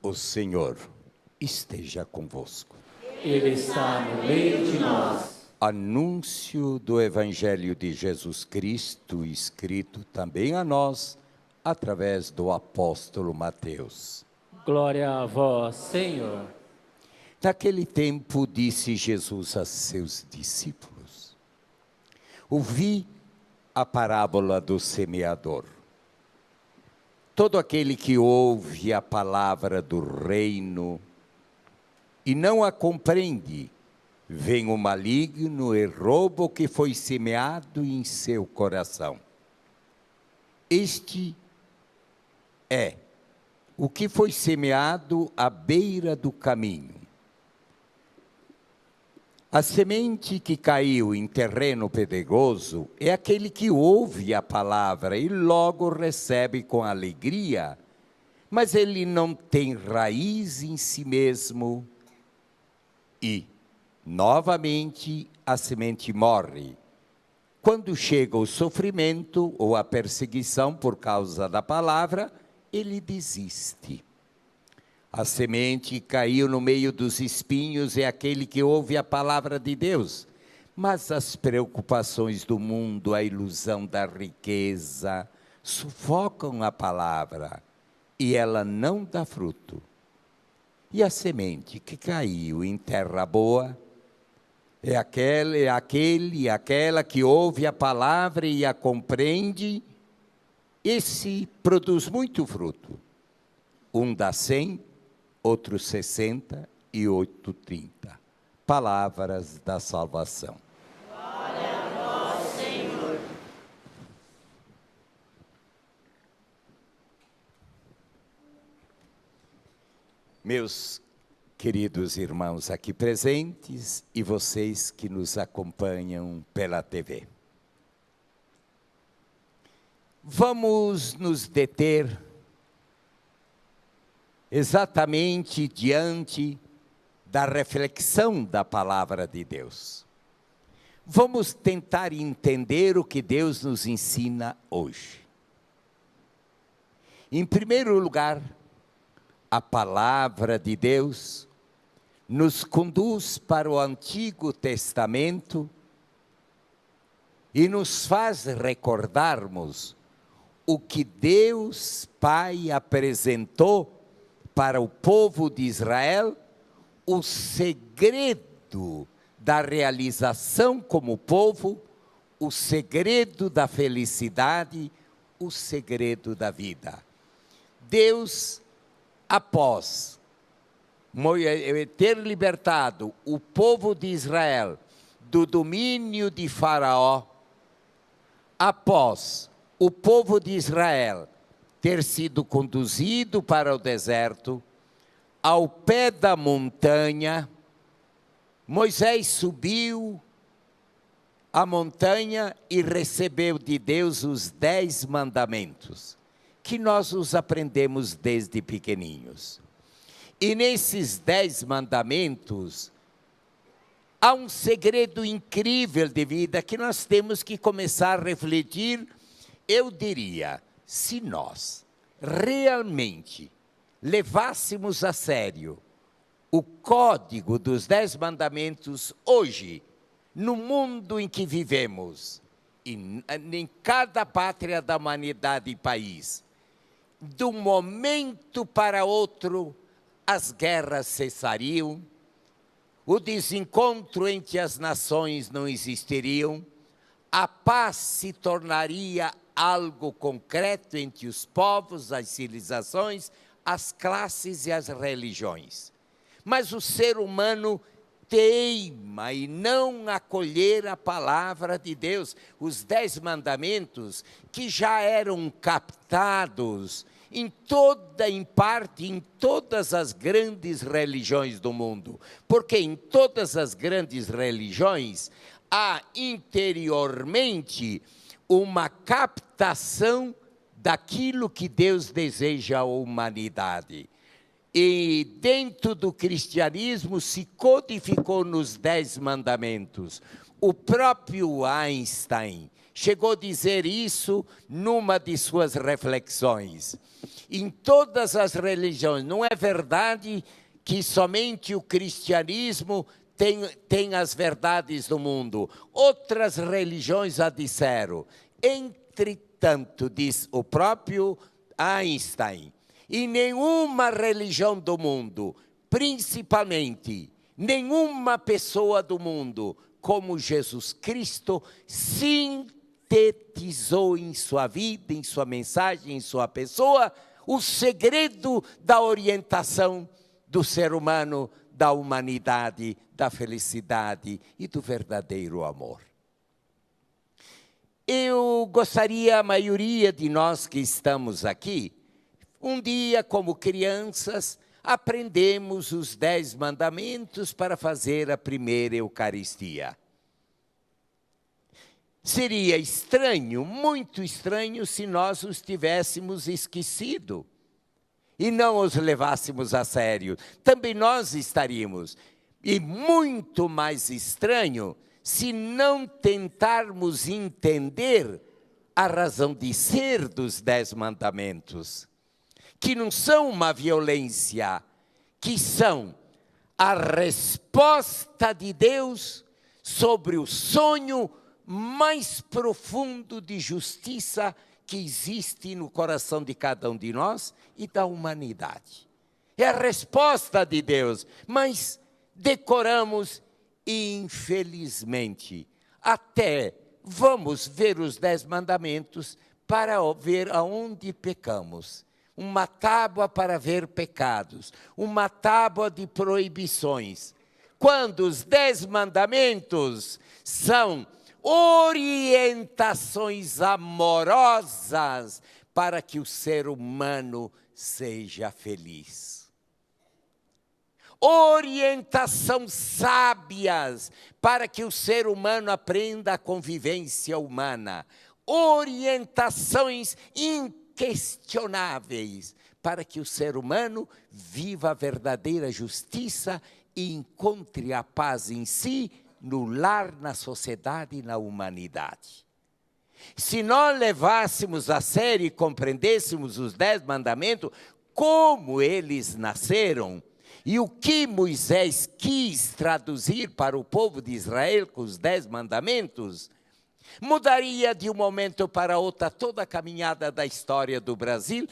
O Senhor esteja convosco. Ele está no meio de nós. Anúncio do Evangelho de Jesus Cristo, escrito também a nós, através do apóstolo Mateus. Glória a vós, Senhor. Naquele tempo, disse Jesus a seus discípulos: ouvi a parábola do semeador. Todo aquele que ouve a palavra do reino e não a compreende, vem o maligno e rouba o que foi semeado em seu coração. Este é o que foi semeado à beira do caminho. A semente que caiu em terreno pedregoso é aquele que ouve a palavra e logo recebe com alegria, mas ele não tem raiz em si mesmo e, novamente, a semente morre. Quando chega o sofrimento ou a perseguição por causa da palavra, ele desiste. A semente que caiu no meio dos espinhos é aquele que ouve a palavra de Deus, mas as preocupações do mundo, a ilusão da riqueza, sufocam a palavra e ela não dá fruto. E a semente que caiu em terra boa é aquela que ouve a palavra e a compreende. Esse produz muito fruto. Um dá 100, outro 60 e outro 30. Palavras da salvação. Glória a vós, Senhor. Meus queridos irmãos aqui presentes e vocês que nos acompanham pela TV. Vamos nos deter exatamente diante da reflexão da palavra de Deus. Vamos tentar entender o que Deus nos ensina hoje. Em primeiro lugar, a palavra de Deus nos conduz para o Antigo Testamento e nos faz recordarmos o que Deus Pai apresentou para o povo de Israel, o segredo da realização como povo, o segredo da felicidade, o segredo da vida. Deus, após ter libertado o povo de Israel do domínio de Faraó, após o povo de Israel ter sido conduzido para o deserto, ao pé da montanha, Moisés subiu a montanha e recebeu de Deus os 10 mandamentos, que nós os aprendemos desde pequeninhos. E nesses 10 mandamentos, há um segredo incrível de vida que nós temos que começar a refletir. Eu diria, se nós realmente levássemos a sério o código dos 10 mandamentos hoje, no mundo em que vivemos, em cada pátria da humanidade e país, de um momento para outro, as guerras cessariam, o desencontro entre as nações não existiriam, a paz se tornaria algo concreto entre os povos, as civilizações, as classes e as religiões. Mas o ser humano teima em não acolher a palavra de Deus, os 10 mandamentos que já eram captados em parte, em todas as grandes religiões do mundo. Porque em todas as grandes religiões há interiormente uma captação daquilo que Deus deseja à humanidade. E dentro do cristianismo se codificou nos 10 mandamentos. O próprio Einstein chegou a dizer isso numa de suas reflexões. em todas as religiões. Não é verdade que somente o cristianismo tem as verdades do mundo. Outras religiões já disseram. Entretanto, diz o próprio Einstein, em nenhuma religião do mundo, principalmente nenhuma pessoa do mundo, como Jesus Cristo, sintetizou em sua vida, em sua mensagem, em sua pessoa, o segredo da orientação do ser humano, da humanidade, da felicidade e do verdadeiro amor. Eu gostaria, a maioria de nós que estamos aqui, um dia, como crianças, aprendemos os 10 mandamentos para fazer a primeira Eucaristia. Seria estranho, muito estranho, se nós os tivéssemos esquecido e não os levássemos a sério. Também nós estaríamos. E muito mais estranho se não tentarmos entender a razão de ser dos 10 mandamentos, que não são uma violência, que são a resposta de Deus sobre o sonho mais profundo de justiça que existe no coração de cada um de nós e da humanidade. É a resposta de Deus, mas decoramos, infelizmente, até vamos ver os 10 mandamentos para ver aonde pecamos. Uma tábua para ver pecados, uma tábua de proibições. Quando os 10 mandamentos são orientações amorosas para que o ser humano seja feliz. Orientações sábias para que o ser humano aprenda a convivência humana. Orientações inquestionáveis para que o ser humano viva a verdadeira justiça e encontre a paz em si, no lar, na sociedade e na humanidade. Se nós levássemos a sério e compreendêssemos os 10 mandamentos, como eles nasceram, e o que Moisés quis traduzir para o povo de Israel com os 10 mandamentos, mudaria de um momento para outro toda a caminhada da história do Brasil,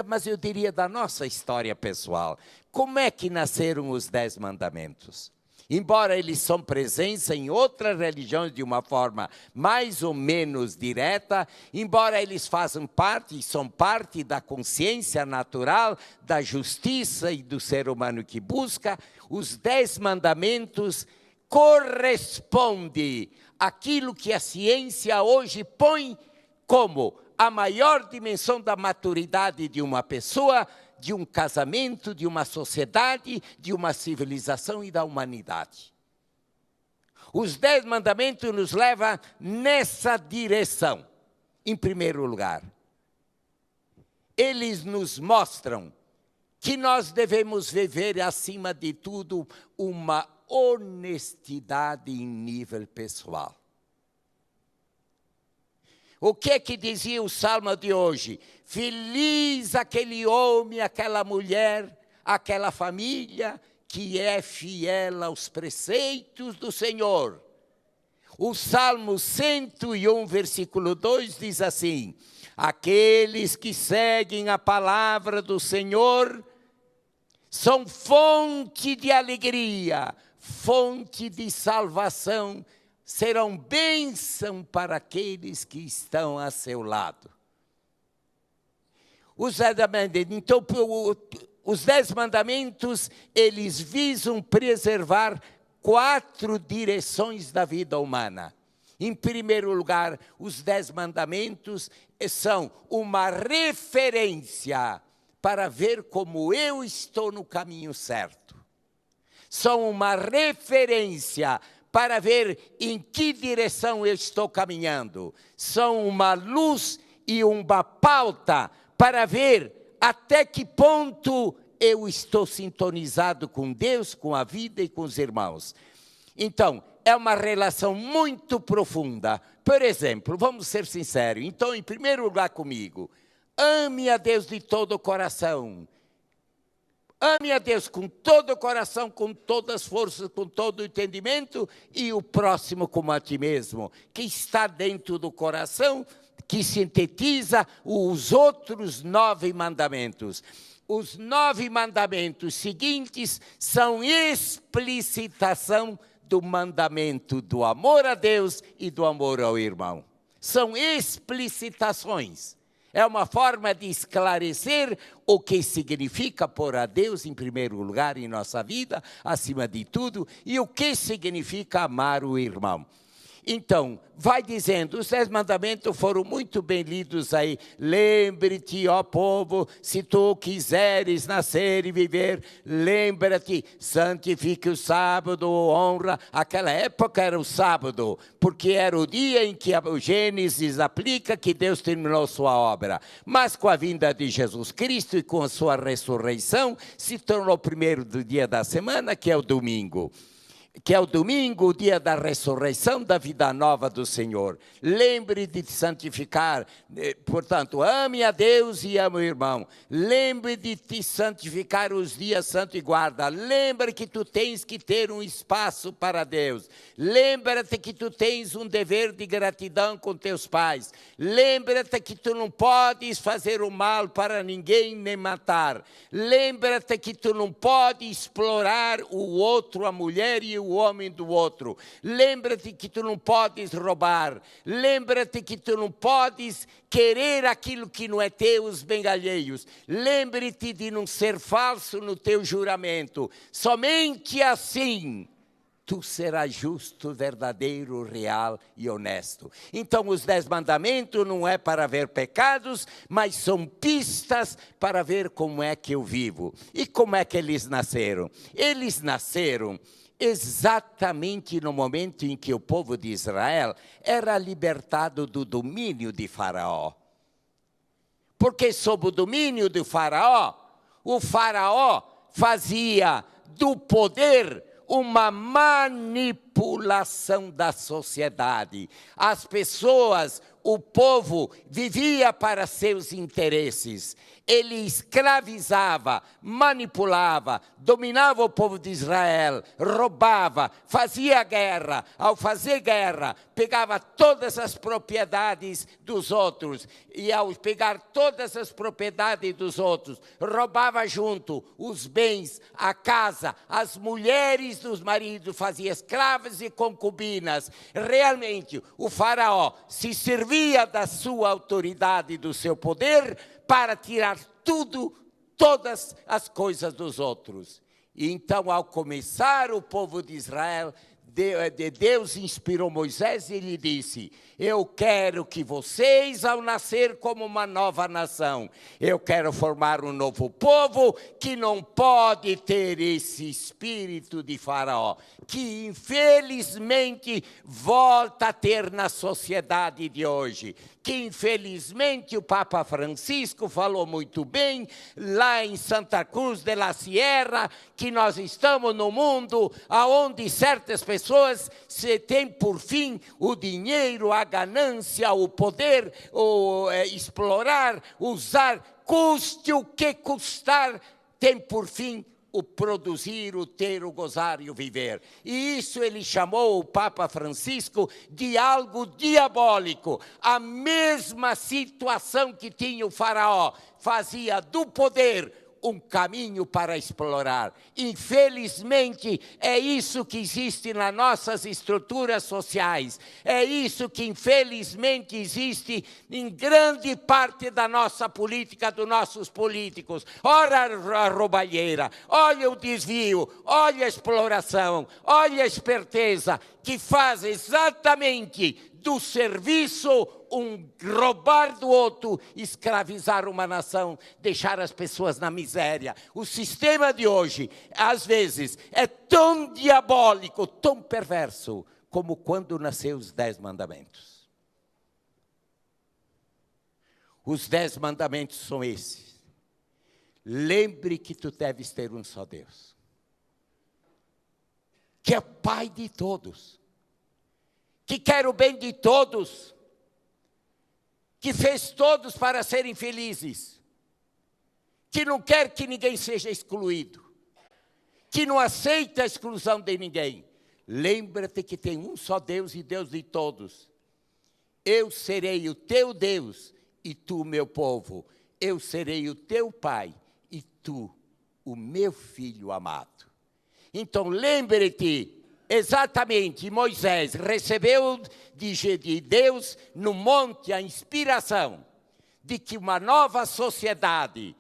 mas eu diria da nossa história pessoal. Como é que nasceram os 10 mandamentos? Embora eles são presença em outras religiões de uma forma mais ou menos direta, embora eles façam parte e são parte da consciência natural, da justiça e do ser humano que busca, os 10 mandamentos correspondem àquilo que a ciência hoje põe como a maior dimensão da maturidade de uma pessoa, de um casamento, de uma sociedade, de uma civilização e da humanidade. Os 10 mandamentos nos levam nessa direção. Em primeiro lugar, eles nos mostram que nós devemos viver, acima de tudo, uma honestidade em nível pessoal. O que é que dizia o Salmo de hoje? Feliz aquele homem, aquela mulher, aquela família que é fiel aos preceitos do Senhor. O Salmo 101, versículo 2 diz assim: aqueles que seguem a palavra do Senhor são fonte de alegria, fonte de salvação, serão bênção para aqueles que estão a seu lado. Então, os 10 mandamentos, eles visam preservar 4 direções da vida humana. Em primeiro lugar, os 10 mandamentos são uma referência para ver como eu estou no caminho certo. São uma referência para ver em que direção eu estou caminhando. São uma luz e uma pauta para ver até que ponto eu estou sintonizado com Deus, com a vida e com os irmãos. Então, é uma relação muito profunda. Por exemplo, vamos ser sinceros. Então, em primeiro lugar comigo, Ame a Deus de todo o coração. Ame a Deus com todo o coração, com todas as forças, com todo o entendimento, e o próximo como a ti mesmo, que está dentro do coração, que sintetiza os outros 9 mandamentos. Os 9 mandamentos seguintes são explicitação do mandamento do amor a Deus e do amor ao irmão. São explicitações. É uma forma de esclarecer o que significa pôr a Deus em primeiro lugar em nossa vida, acima de tudo, e o que significa amar o irmão. Então, vai dizendo, os 10 mandamentos foram muito bem lidos aí. Lembre-te, ó povo, se tu quiseres nascer e viver, lembra-te, santifique o sábado, honra. Aquela época era o sábado, porque era o dia em que o Gênesis aplica que Deus terminou sua obra. Mas com a vinda de Jesus Cristo e com a sua ressurreição, se tornou o primeiro dia da semana, que é o domingo. Que é o domingo, o dia da ressurreição, da vida nova do Senhor. Lembre de te santificar, portanto, ame a Deus e ame o irmão. Lembre de te santificar os dias santo e guarda. Lembre que tu tens que ter um espaço para Deus. Lembra-te que tu tens um dever de gratidão com teus pais. Lembra-te que tu não podes fazer o mal para ninguém nem matar. Lembra-te que tu não podes explorar o outro, a mulher e o homem do outro. Lembra-te que tu não podes roubar. Lembra-te que tu não podes querer aquilo que não é teu, os bens alheios. Lembre-te de não ser falso no teu juramento. Somente assim tu serás justo, verdadeiro, real e honesto. Então, os 10 mandamentos não é para ver pecados, mas são pistas para ver como é que eu vivo. E como é que eles nasceram? Eles nasceram exatamente no momento em que o povo de Israel era libertado do domínio de Faraó. Porque sob o domínio de Faraó, o Faraó fazia do poder uma manipulação da sociedade. As pessoas, o povo, vivia para seus interesses. Ele escravizava, manipulava, dominava o povo de Israel, roubava, fazia guerra. Ao fazer guerra, pegava todas as propriedades dos outros. E ao pegar todas as propriedades dos outros, roubava junto os bens, a casa, as mulheres dos maridos, fazia escravas e concubinas. Realmente, o faraó se servia da sua autoridade e do seu poder para tirar todas as coisas dos outros. E então, ao começar o povo de Israel, Deus inspirou Moisés e lhe disse: eu quero que vocês, ao nascer como uma nova nação, eu quero formar um novo povo que não pode ter esse espírito de Faraó, que infelizmente volta a ter na sociedade de hoje. Que infelizmente o Papa Francisco falou muito bem lá em Santa Cruz de la Sierra, que nós estamos no mundo onde certas pessoas se têm por fim o dinheiro, a ganância, o poder, explorar, usar, custe o que custar, tem por fim o produzir, o ter, o gozar e o viver. E isso ele chamou, o Papa Francisco, de algo diabólico. A mesma situação que tinha o faraó, fazia do poder um caminho para explorar. Infelizmente, é isso que existe nas nossas estruturas sociais. É isso que, infelizmente, existe em grande parte da nossa política, dos nossos políticos. Ora a roubalheira, olha o desvio, olha a exploração, olha a esperteza, que faz exatamente do serviço roubar do outro, escravizar uma nação, deixar as pessoas na miséria. O sistema de hoje, às vezes, é tão diabólico, tão perverso, como quando nasceu os 10 mandamentos. Os 10 mandamentos são esses. Lembre que tu deves ter um só Deus, que é Pai de todos, que quer o bem de todos, que fez todos para serem felizes, que não quer que ninguém seja excluído, que não aceita a exclusão de ninguém. Lembra-te que tem um só Deus e Deus de todos. Eu serei o teu Deus e tu, meu povo. Eu serei o teu pai e tu, o meu filho amado. Então, lembre-te, exatamente, Moisés recebeu de Deus no monte a inspiração de que uma nova sociedade,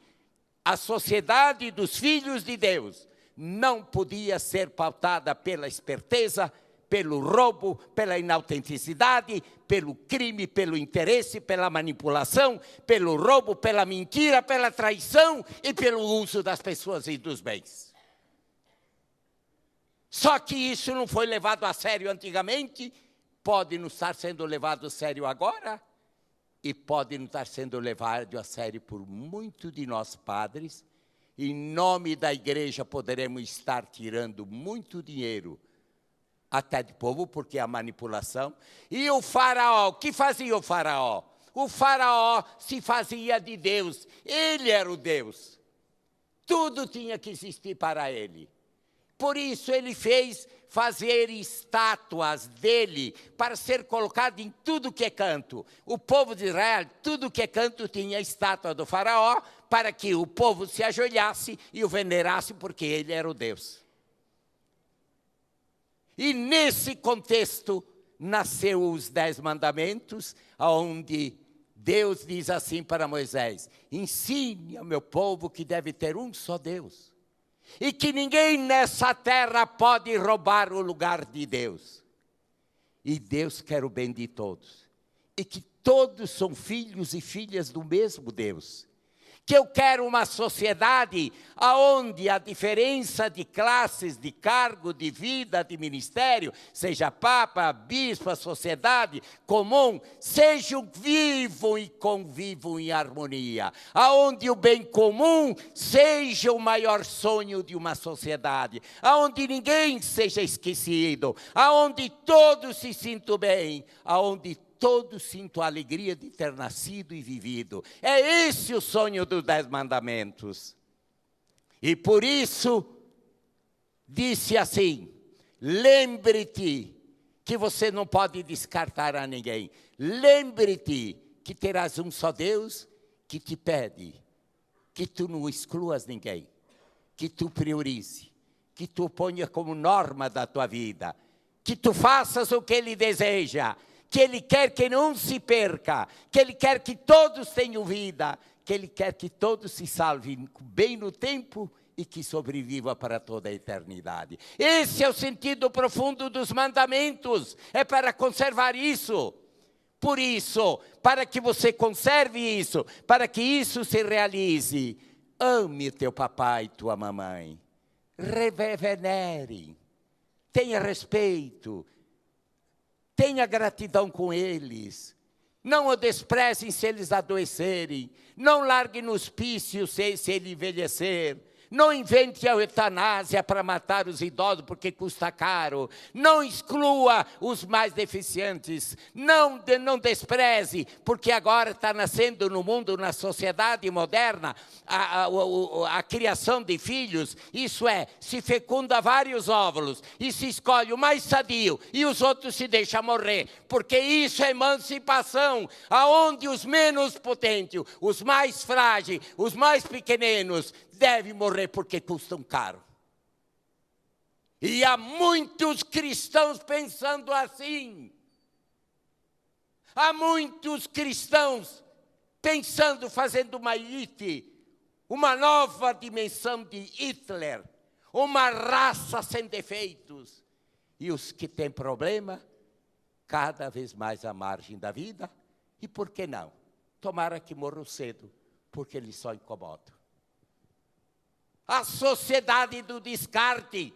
a sociedade dos filhos de Deus, não podia ser pautada pela esperteza, pelo roubo, pela inautenticidade, pelo crime, pelo interesse, pela manipulação, pelo roubo, pela mentira, pela traição e pelo uso das pessoas e dos bens. Só que isso não foi levado a sério antigamente, pode não estar sendo levado a sério agora, e pode não estar sendo levado a sério por muitos de nós padres. Em nome da igreja poderemos estar tirando muito dinheiro até de povo, porque é a manipulação. E o faraó, o que fazia o faraó? O faraó se fazia de Deus, ele era o Deus. Tudo tinha que existir para ele. Por isso ele fez fazer estátuas dele para ser colocado em tudo que é canto. O povo de Israel, tudo que é canto, tinha estátua do faraó para que o povo se ajoelhasse e o venerasse, porque ele era o Deus. E nesse contexto nasceu os 10 mandamentos, onde Deus diz assim para Moisés: ensine ao meu povo que deve ter um só Deus. E que ninguém nessa terra pode roubar o lugar de Deus. E Deus quer o bem de todos. E que todos são filhos e filhas do mesmo Deus. Que eu quero uma sociedade onde a diferença de classes, de cargo, de vida, de ministério, seja papa, bispo, a sociedade comum, sejam vivam e convivam em harmonia. Aonde o bem comum seja o maior sonho de uma sociedade. Aonde ninguém seja esquecido. Aonde todos se sintam bem. Aonde todos sintam a alegria de ter nascido e vivido. É esse o sonho dos 10 mandamentos. E por isso, disse assim: lembre-te que você não pode descartar a ninguém. Lembre-te que terás um só Deus que te pede que tu não excluas ninguém, que tu priorize, que tu ponha como norma da tua vida, que tu faças o que Ele deseja, que Ele quer que não se perca, que Ele quer que todos tenham vida, que Ele quer que todos se salvem bem no tempo e que sobreviva para toda a eternidade. Esse é o sentido profundo dos mandamentos, é para conservar isso. Por isso, para que você conserve isso, para que isso se realize, ame teu papai e tua mamãe, venere, tenha respeito, tenha gratidão com eles. Não o desprezem se eles adoecerem. Não largue no hospício se ele envelhecer. Não invente a eutanásia para matar os idosos porque custa caro. Não exclua os mais deficientes. Não despreze, porque agora está nascendo no mundo, na sociedade moderna, a criação de filhos. Isso é, se fecunda vários óvulos e se escolhe o mais sadio e os outros se deixam morrer. Porque isso é emancipação, aonde os menos potentes, os mais frágeis, os mais pequeninos, devem morrer porque custam caro. E há muitos cristãos pensando assim. Há muitos cristãos pensando, fazendo uma elite, uma nova dimensão de Hitler, uma raça sem defeitos. E os que têm problema, cada vez mais à margem da vida. E por que não? Tomara que morram cedo, porque eles só incomodam. A sociedade do descarte.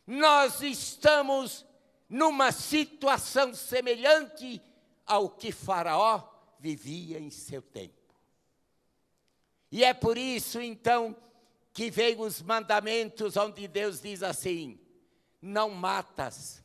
Nós estamos numa situação semelhante ao que Faraó vivia em seu tempo. E é por isso, então, que vem os mandamentos onde Deus diz assim: não matas.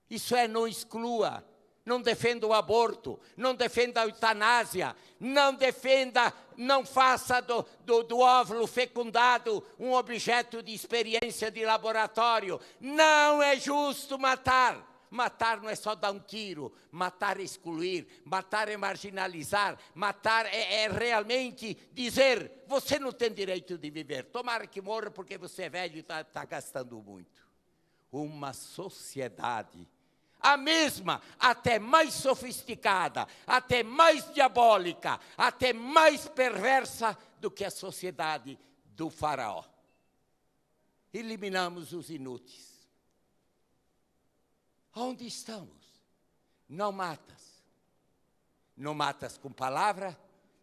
Isso é, não exclua, não defenda o aborto, não defenda a eutanásia, não faça do óvulo fecundado um objeto de experiência de laboratório. Não é justo matar. Matar não é só dar um tiro, matar é excluir, matar é marginalizar, matar é realmente dizer, você não tem direito de viver, tomara que morra porque você é velho e está gastando muito. Uma sociedade, a mesma, até mais sofisticada, até mais diabólica, até mais perversa do que a sociedade do faraó. Eliminamos os inúteis. Onde estamos? Não matas. Não matas com palavra,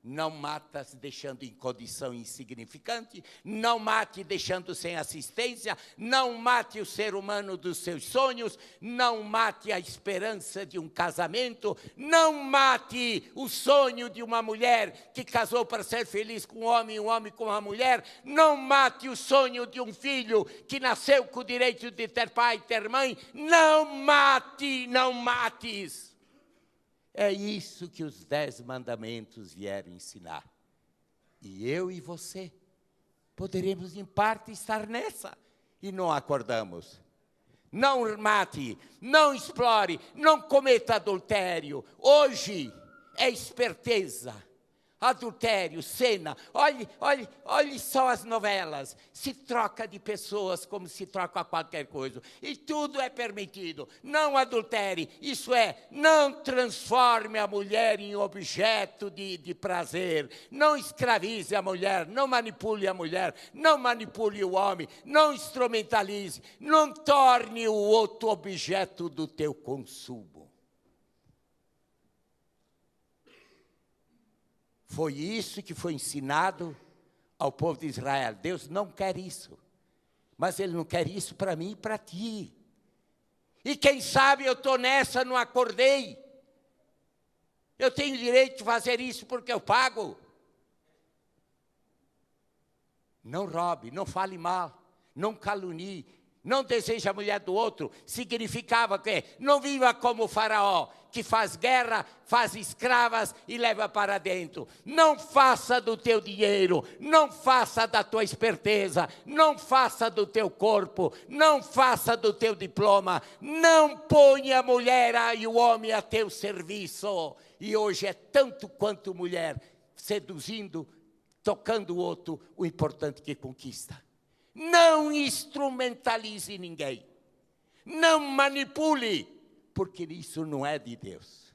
não matas deixando em condição insignificante, não mate deixando sem assistência, não mate o ser humano dos seus sonhos, não mate a esperança de um casamento, não mate o sonho de uma mulher que casou para ser feliz com um homem com uma mulher, não mate o sonho de um filho que nasceu com o direito de ter pai e ter mãe, não mate, não mates. É isso que os 10 mandamentos vieram ensinar. E eu e você poderemos, em parte, estar nessa. E não acordamos. Não mate, não explore, não cometa adultério. Hoje é esperteza. Adultério, cena, olhe só as novelas, se troca de pessoas como se troca qualquer coisa, e tudo é permitido, não adultere, isso é, não transforme a mulher em objeto de prazer, não escravize a mulher, não manipule a mulher, não manipule o homem, não instrumentalize, não torne o outro objeto do teu consumo. Foi isso que foi ensinado ao povo de Israel. Deus não quer isso. Mas Ele não quer isso para mim e para ti. E quem sabe eu estou nessa, não acordei. Eu tenho direito de fazer isso porque eu pago. Não roube, não fale mal, não calunie, não deseje a mulher do outro. Significava que não viva como o faraó, que faz guerra, faz escravas e leva para dentro. Não faça do teu dinheiro, não faça da tua esperteza, não faça do teu corpo, não faça do teu diploma, não ponha a mulher e o homem a teu serviço. E hoje é tanto quanto mulher, seduzindo, tocando o outro, o importante que conquista. Não instrumentalize ninguém, não manipule, porque isso não é de Deus.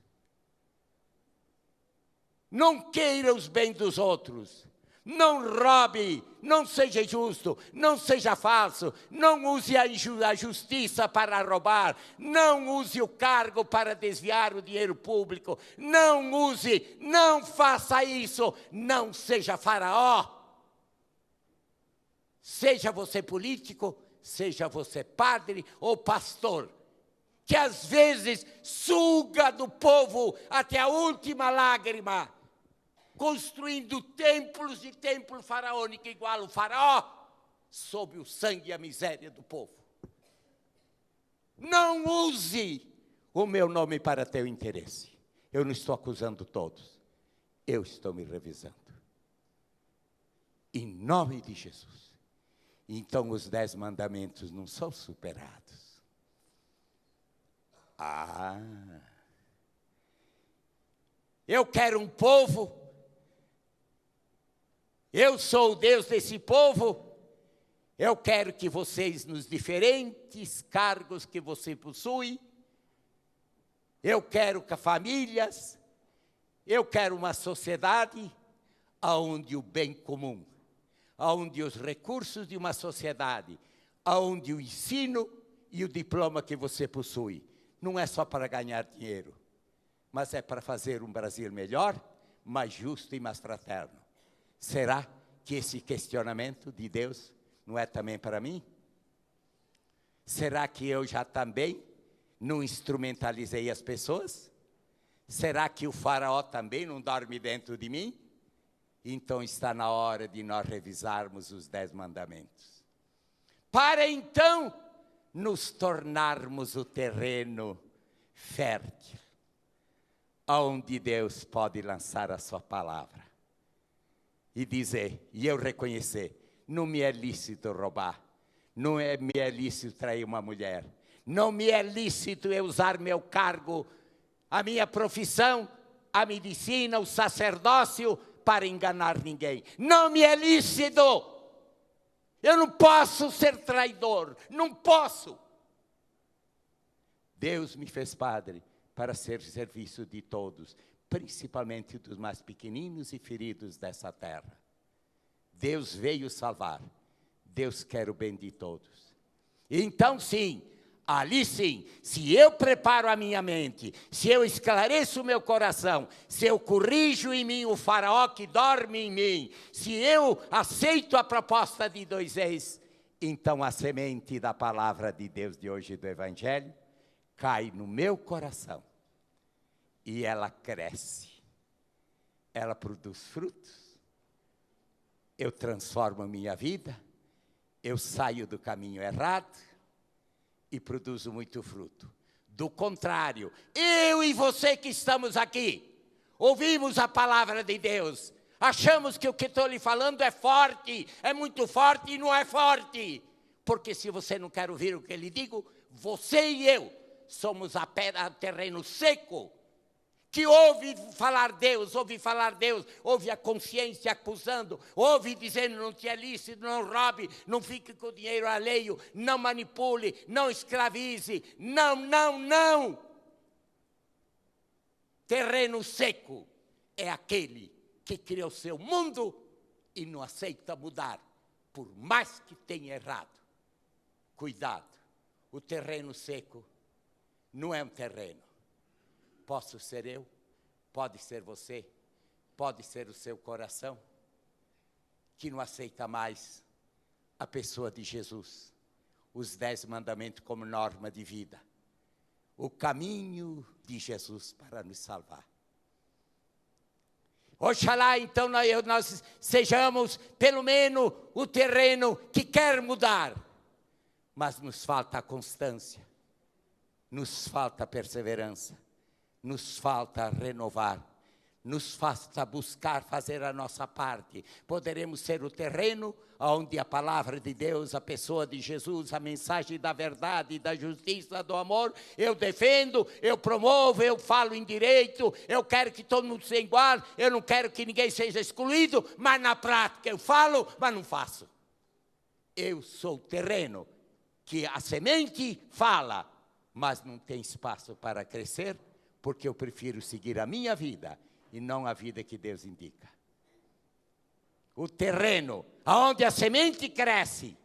Não queira os bens dos outros, não roube, não seja justo, não seja falso, não use a justiça para roubar, não use o cargo para desviar o dinheiro público, não faça isso, não seja faraó. Seja você político, seja você padre ou pastor, que às vezes suga do povo até a última lágrima, construindo templos e templo faraônico igual o faraó, sob o sangue e a miséria do povo. Não use o meu nome para teu interesse. Eu não estou acusando todos, eu estou me revisando. Em nome de Jesus. Então os 10 mandamentos não são superados. Eu quero um povo, eu sou o Deus desse povo, eu quero que vocês, nos diferentes cargos que você possui, eu quero que famílias, eu quero uma sociedade onde o bem comum, onde os recursos de uma sociedade, onde o ensino e o diploma que você possui, não é só para ganhar dinheiro, mas é para fazer um Brasil melhor, mais justo e mais fraterno. Será que esse questionamento de Deus não é também para mim? Será que eu já também não instrumentalizei as pessoas? Será que o faraó também não dorme dentro de mim? Então está na hora de nós revisarmos os 10 mandamentos. Para então nos tornarmos o terreno fértil. aonde Deus pode lançar a sua palavra e dizer, e eu reconhecer, não me é lícito roubar, me é lícito trair uma mulher, não me é lícito eu usar meu cargo, a minha profissão, a medicina, o sacerdócio para enganar ninguém. Não me é lícito. Eu não posso ser traidor, não posso. Deus me fez padre para ser serviço de todos, principalmente dos mais pequeninos e feridos dessa terra. Deus veio salvar. Deus quer o bem de todos. Então, sim, ali sim, se eu preparo a minha mente, se eu esclareço o meu coração, se eu corrijo em mim o faraó que dorme em mim, se eu aceito a proposta de Moisés, então a semente da palavra de Deus de hoje do Evangelho cai no meu coração e ela cresce, ela produz frutos, eu transformo a minha vida, eu saio do caminho errado e produzo muito fruto. Do contrário, eu e você que estamos aqui, ouvimos a palavra de Deus, achamos que o que estou lhe falando é forte, é muito forte e não é forte. Porque se você não quer ouvir o que lhe digo, você e eu somos a pedra, terreno seco, que ouve falar Deus, ouve a consciência acusando, ouve dizendo não te é lícito, não roube, não fique com o dinheiro alheio, não manipule, não escravize, não. Terreno seco é aquele que criou seu mundo e não aceita mudar, por mais que tenha errado. Cuidado, o terreno seco não é um terreno. Posso ser eu, pode ser você, pode ser o seu coração, que não aceita mais a pessoa de Jesus, os 10 mandamentos como norma de vida, o caminho de Jesus para nos salvar. Oxalá então nós sejamos pelo menos o terreno que quer mudar, mas nos falta a constância, nos falta a perseverança, nos falta renovar, nos falta buscar fazer a nossa parte. Poderemos ser o terreno onde a palavra de Deus, a pessoa de Jesus, a mensagem da verdade, da justiça, do amor, eu defendo, eu promovo, eu falo em direito, eu quero que todo mundo seja igual, eu não quero que ninguém seja excluído, mas na prática eu falo, mas não faço. Eu sou o terreno que a semente fala, mas não tem espaço para crescer, porque eu prefiro seguir a minha vida e não a vida que Deus indica. O terreno onde a semente cresce,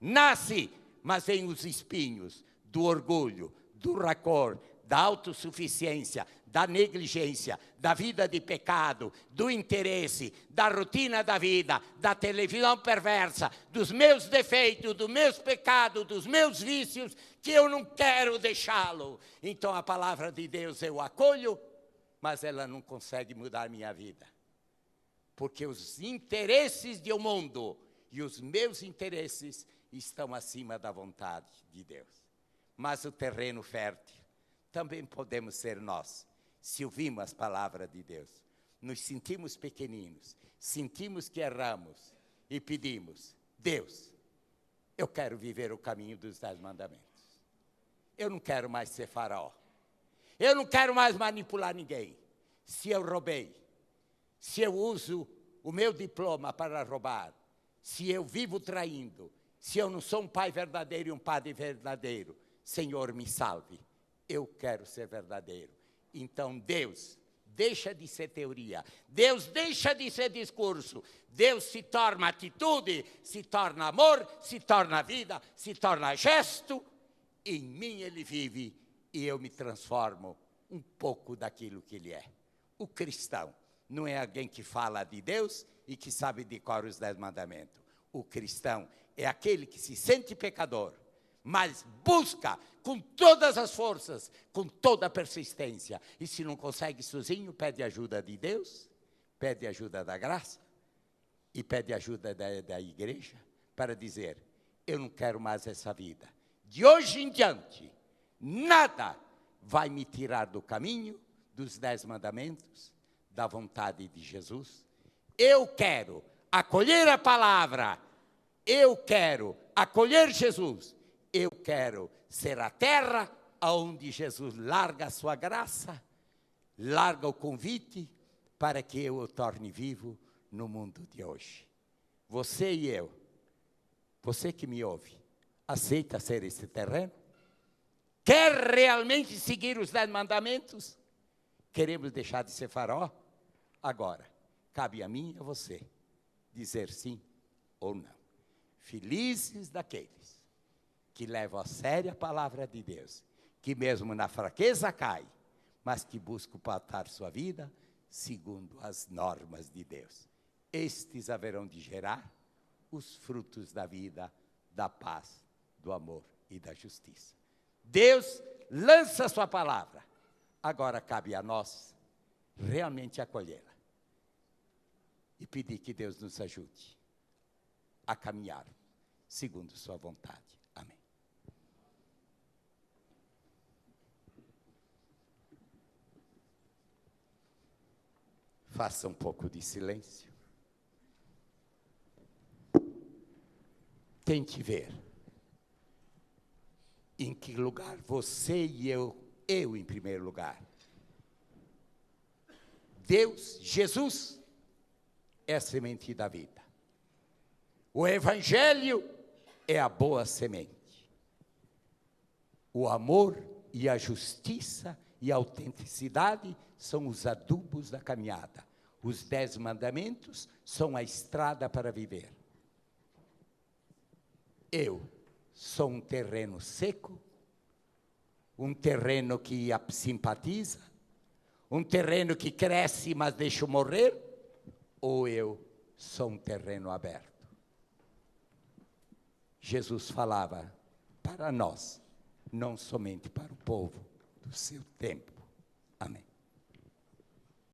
nasce, mas vem os espinhos do orgulho, do rancor, da autossuficiência, da negligência, da vida de pecado, do interesse, da rotina da vida, da televisão perversa, dos meus defeitos, dos meus pecados, dos meus vícios, que eu não quero deixá-lo. Então a palavra de Deus eu acolho, mas ela não consegue mudar minha vida. Porque os interesses do mundo e os meus interesses estão acima da vontade de Deus. Mas o terreno fértil também podemos ser nós, se ouvimos as palavras de Deus. Nos sentimos pequeninos, sentimos que erramos e pedimos, Deus, eu quero viver o caminho dos 10 mandamentos. Eu não quero mais ser faraó. Eu não quero mais manipular ninguém. Se eu roubei, se eu uso o meu diploma para roubar, se eu vivo traindo, se eu não sou um pai verdadeiro e um padre verdadeiro, Senhor, me salve. Eu quero ser verdadeiro. Então, Deus deixa de ser teoria. Deus deixa de ser discurso. Deus se torna atitude, se torna amor, se torna vida, se torna gesto. Em mim Ele vive e eu me transformo um pouco daquilo que Ele é. O cristão não é alguém que fala de Deus e que sabe de cor os 10 mandamentos. O cristão é aquele que se sente pecador, mas busca com todas as forças, com toda a persistência. E se não consegue sozinho, pede ajuda de Deus, pede ajuda da graça e pede ajuda da igreja para dizer, eu não quero mais essa vida. De hoje em diante, nada vai me tirar do caminho dos 10 mandamentos, da vontade de Jesus. Eu quero acolher a palavra. Eu quero acolher Jesus. Eu quero ser a terra onde Jesus larga a sua graça, larga o convite para que eu o torne vivo no mundo de hoje. Você e eu, você que me ouve, aceita ser esse terreno? Quer realmente seguir os 10 mandamentos? Queremos deixar de ser farol? Agora, cabe a mim e a você dizer sim ou não. Felizes daqueles que levam a sério a palavra de Deus, que mesmo na fraqueza cai, mas que buscam pautar sua vida segundo as normas de Deus. Estes haverão de gerar os frutos da vida, da paz, do amor e da justiça. Deus lança a sua palavra. Agora cabe a nós realmente acolhê-la e pedir que Deus nos ajude a caminhar segundo sua vontade. Amém. Faça um pouco de silêncio. Tente ver em que lugar você e eu em primeiro lugar. Deus, Jesus, é a semente da vida. O Evangelho é a boa semente. O amor e a justiça e a autenticidade são os adubos da caminhada. Os 10 mandamentos são a estrada para viver. Eu sou um terreno seco, um terreno que simpatiza, um terreno que cresce, mas deixa morrer, ou eu sou um terreno aberto? Jesus falava para nós, não somente para o povo do seu tempo. Amém.